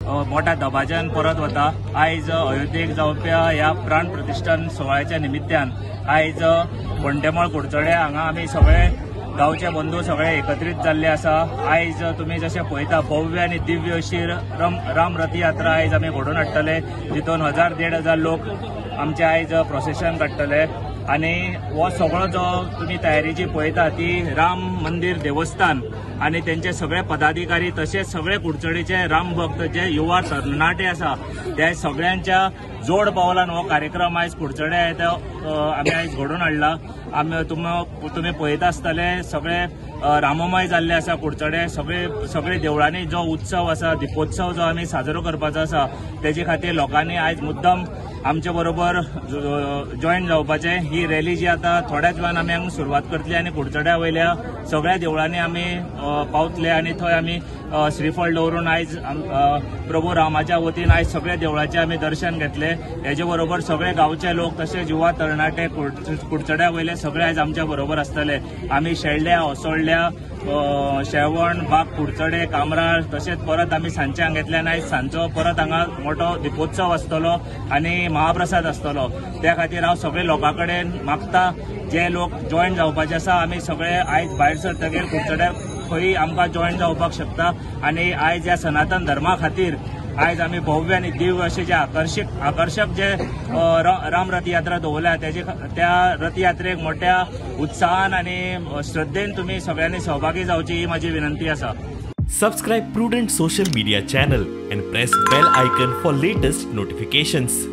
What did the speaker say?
मोठ्या दबाज्यान परत वता। आयज अयोध्येक जावप्या ह्या प्राण प्रतिष्ठान सोहळ्याच्या निमित्तान आयज फोंडेमळ कुडचडे हांगा आमी सगळे गांवचे बंधू सगळे एकत्रित जाल्ले आसा। आयज तुम्ही जशें पळयता भव्य आनी दिव्य अशी राम रथ यात्रा आयज आमी घडोवन हाडटले, जितून 1000-1500 लोक आमचे आयज प्रोसेशन काडटले। आणि हो सगळो जो तुम्ही तयारी जी पळयता ती राम मंदिर देवस्थान आणि त्यांचे सगळे पदाधिकारी तसेच सगळे कुडचडीचे राम भक्त जे युवा तरणाटे आसा त्या सगळ्यांच्या जोड पावलान हो कार्यक्रम आयज कुडचडे आमी आयज घडोवन हाडला। तुम्ही पळयता आसतले सगळे राममय जाल्ले आसा कुडचडे। सगळे देवळांनी जो उत्सव आसा दिपोत्सव जो आमी साजरो करपाचो आसा तेजे खातीर लोकांनी आयज मुद्दम आमचे बरोबर जॉईन जावपाचे। ही रॅली जी आता थोड्याच वेळान आमी हांगा सुरवात करतली आणि कुडचड्या वयल्या सगळ्या देवळांनी आमी पावतले आणि थंय आमी श्रीफळ दवरून आयज प्रभू रामाच्या वतीन आयज सगळ्या देवळाचे आमी दर्शन घेतले। हेजे बरोबर सगळे गांवचे लोक तशेंच युवा तरणाटे कुडचड्या वयले सगळे आयज आमच्या बरोबर आसतले। आमी शेळड्या ओसोळड्या शेवण बाग कुडचडे कामराळ तशेंच परत आमी सांजचे हांगा घेतले आनी आयज सांजचो परत हांगा मोठो दिपोत्सव आसतलो आणि महाप्रसाद आसतलो। त्या खातीर हांव सगळे लोकां कडेन मागता जे लोक जॉईन जावपाचे आसा आमी सगळे आयज भायर सरतकीर कुडचड्यार खंय आमकां जॉईन जावपाक शकता आणि आयज ह्या सनातन धर्मा खातीर आयज आमी भव्य आणि दिव्य असे जे आकर्षक जे राम रथ यात्रा दवरल्या त्या रथ यात्रेक मोठ्या उत्साहान आणि श्रद्धेन तुम्ही सगळ्यांनी सहभागी जावची ही माझी विनंती आसा। Subscribe Prudent social media channel and press bell icon for latest notifications.